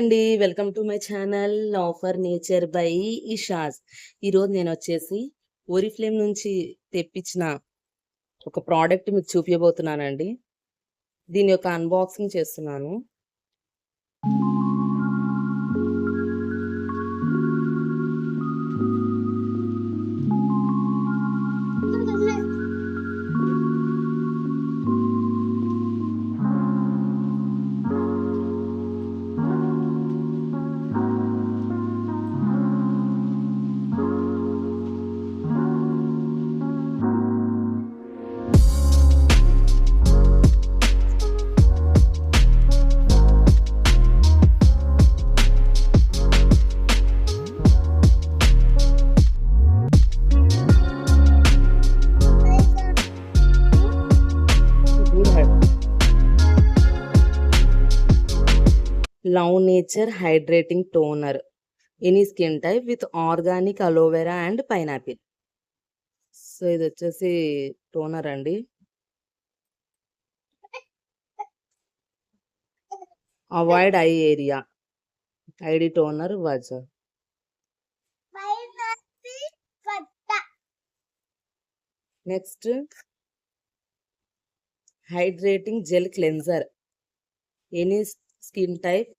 అండి. Welcome to my channel love for nature by Isha's. ఈరోజు నేను వచ్చేసి ఓరిఫ్లేమ్ నుంచి తెప్పించిన ఒక ప్రోడక్ట్ మీకు చూపించబోతున్నానండి. దీని యొక్క అన్బాక్సింగ్ చేస్తున్నాను. Love nature hydrating toner any skin type with organic aloe vera and pineapple. So ఇది వచ్చేసి టోనర్ అండి. Avoid I area ID toner was next hydrating gel cleanser any skin type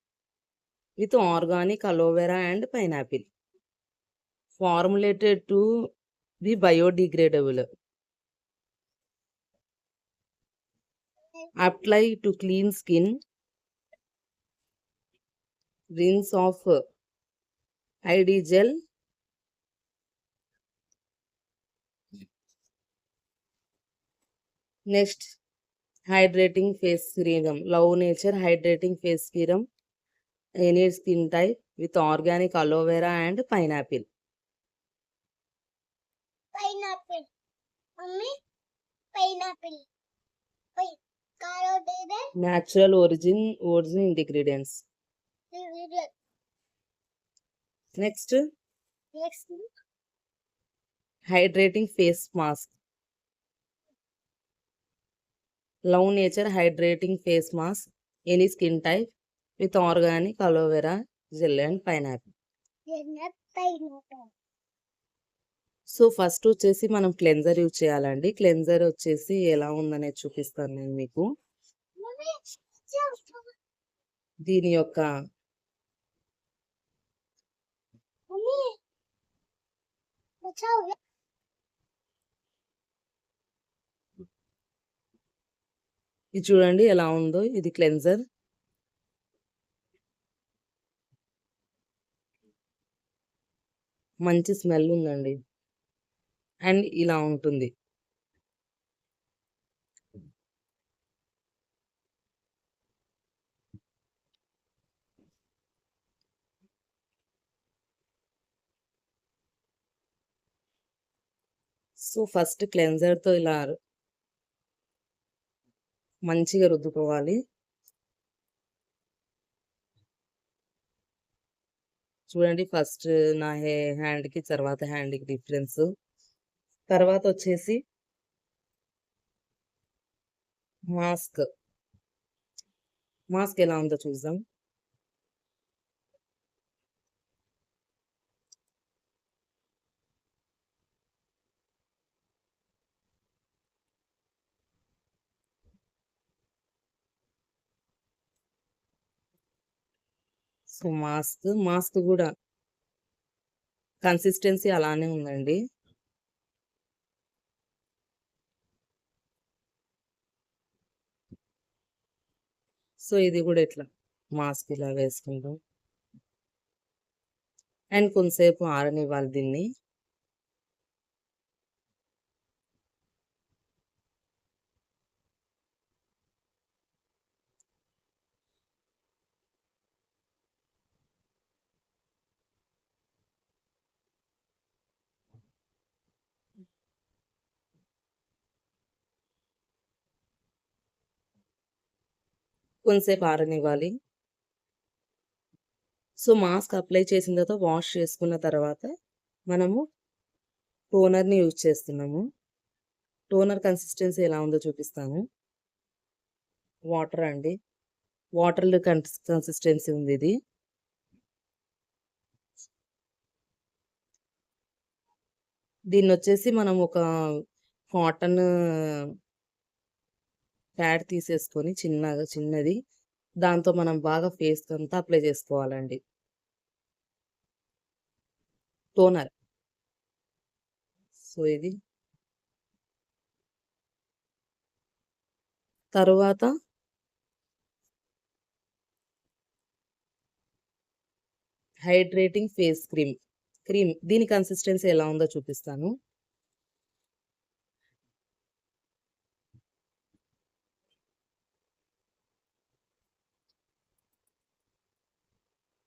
with organic aloe vera and pineapple, formulated to be biodegradable. Apply to clean skin. Rinse off ID gel. Next, hydrating face serum. Love Nature hydrating face serum. Any skin type with organic aloe vera and pineapple. Pineapple. Mummy, pineapple. Wait, carrot is Natural origin ingredients. Next, hydrating face mask. Love Nature hydrating face mask. Any skin type with organic aloe vera gel and pineapple. So first వచ్చేసి మనం cleanser use చేయాలండి. Cleanser వచ్చేసి ఎలా ఉందనేది చూపిస్తాను నేను మీకు. దీని యొక్క ఇది చూడండి ఎలా ఉందో. ఇది క్లెన్జర్. మంచి స్మెల్ ఉందండి అండ్ ఇలా ఉంటుంది. సో ఫస్ట్ క్లెన్జర్తో ఇలా మంచిగా రుద్దుకోవాలి. చూడండి ఫస్ట్ నా హ్యాండ్కి తర్వాత హ్యాండ్కి డిఫరెన్స్. తర్వాత వచ్చేసి మాస్క్ ఎలా ఉందో చూద్దాం. సో మాస్క్ కూడా కన్సిస్టెన్సీ అలానే ఉందండి. సో ఇది కూడా ఇట్లా మాస్క్ ఇలా వేసుకుంటాం అండ్ కొంతసేపు ఆరనివ్వాలి దీన్ని. కొంతసేపు ఆరనివ్వాలి. సో మాస్క్ అప్లై చేసిన తర్వాత వాష్ చేసుకున్న తర్వాత మనము టోనర్ని యూజ్ చేస్తున్నాము. టోనర్ కన్సిస్టెన్సీ ఎలా ఉందో చూపిస్తాను. వాటర్ అండి, వాటర్ కన్సిస్టెన్సీ ఉంది ఇది. దీన్నొచ్చేసి మనం ఒక కాటన్ ప్యాడ్ తీసేసుకొని చిన్నది దాంతో మనం బాగా ఫేస్‌కంతా అప్లై చేసుకోవాలండి. టోనర్. సో, ఇది. తరువాత హైడ్రేటింగ్ ఫేస్ క్రీమ్. దీని కన్సిస్టెన్సీ ఎలా ఉందో చూపిస్తాను.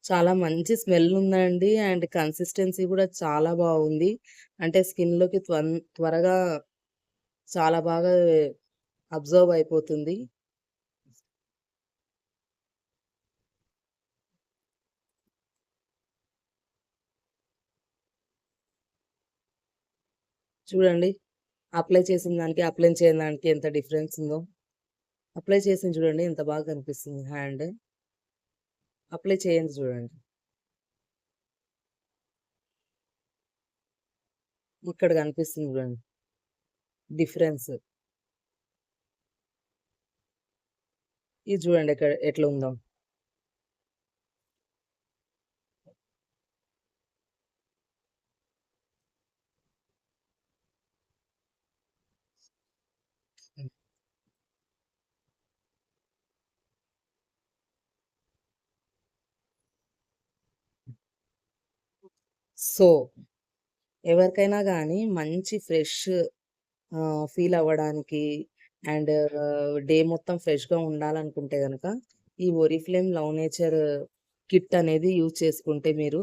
చాలా మంచి స్మెల్ ఉందండి. అండ్ కన్సిస్టెన్సీ గూడా చాలా బాగుంది. అంటే స్కిన్‌లోకి త్వరగా చాలా బాగా అబ్జర్వ్ అయిపోతుంది. చూడండి. అప్లై చేసిన దానికి, అప్లై చేయని దానికి ఎంత డిఫరెన్స్ ఉందో. అప్లై చేసింది చూడండి ఎంత బాగా కనిపిస్తుంది హ్యాండ్. అప్లై చేయంది చూడండి. ఇక్కడ కనిపిస్తుంది చూడండి డిఫరెన్స్. ఇది చూడండి ఎట్లా ఉందో. సో, ఎవరికైనా గానీ మంచి ఫ్రెష్ ఫీల్ అవ్వడానికి అండ్ డే మొత్తం ఫ్రెష్‌గా ఉండాలనుకుంటే గనక ఈ ఒరిఫ్లేమ్ లవ్ నేచర్ కిట్ అనేది యూజ్ చేసుకుంటే మీరు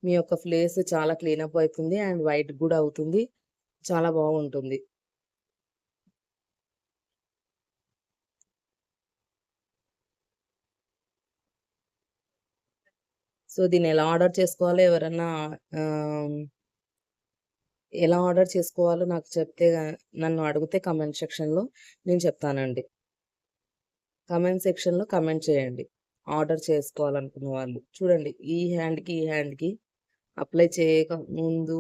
మీ యొక్క ఫేస్ చాలా క్లీనప్ అవుతుంది అండ్ వైట్ గూడా అవుతుంది. చాలా బాగుంటుంది. సో, దీన్ని ఎలా ఆర్డర్ చేసుకోవాలో ఎవరన్నా ఆహ్, ఎలా ఆర్డర్ చేసుకోవాలో నాకు చెప్తే నన్ను అడిగితే కామెంట్ సెక్షన్‌లో నేను చెప్తానండి. కామెంట్ సెక్షన్‌లో కామెంట్ చేయండి. ఆర్డర్ చేసుకోవాలనుకున్న వాళ్ళు. చూడండి ఈ హ్యాండ్‌కి అప్లై చేయక ముందు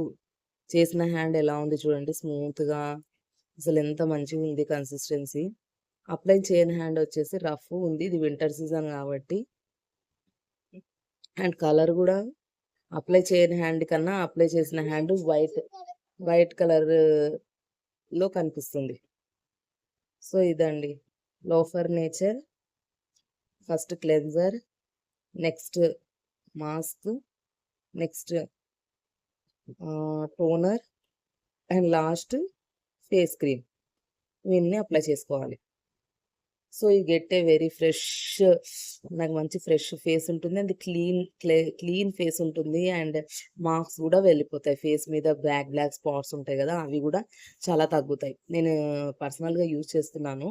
చేసిన హ్యాండ్ ఎలా ఉంది చూడండి స్మూత్‌గా అసలెంత మంచిగుంది కన్సిస్టెన్సీ. అప్లై చేయని హ్యాండ్ వచ్చేసి రఫ్ ఉంది. ఇది వింటర్ సీజన్ కాబట్టి. అండ్ కలర్ గూడా అప్లై చేయని హ్యాండ్ కన్నా అప్లై చేసిన హ్యాండ్ వైట్ కలర్‌లో కనిపిస్తుంది. సో, ఇదండి. Loafer nature first cleanser, next mask, next toner and last face cream. ఇవన్నీ అప్లై చేసుకోవాలి. So, you get a very fresh నాకు మంచి ఫ్రెష్ ఫేస్ ఉంటుంది. అండ్ క్లీన్ ఫేస్ ఉంటుంది. అండ్ మార్క్స్ గూడా వెళ్ళిపోతాయి. ఫేస్ మీద బ్లాక్ స్పాట్స్ ఉంటాయి గదా! అవి గూడా చాలా తగ్గుతాయి. నేను పర్సనల్‌గా యూజ్ చేస్తున్నాను.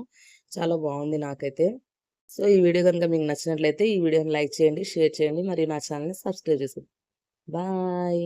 చాలా బావుంది నాకైతే. సో, ఈ వీడియో గనుక మీకు నచ్చినట్లయితే ఈ వీడియోని లైక్ చేయండి, షేర్ చేయండి మరియు నా ఛానెల్‌ని సబ్స్క్రైబ్ చేసుకోండి. బాయ్.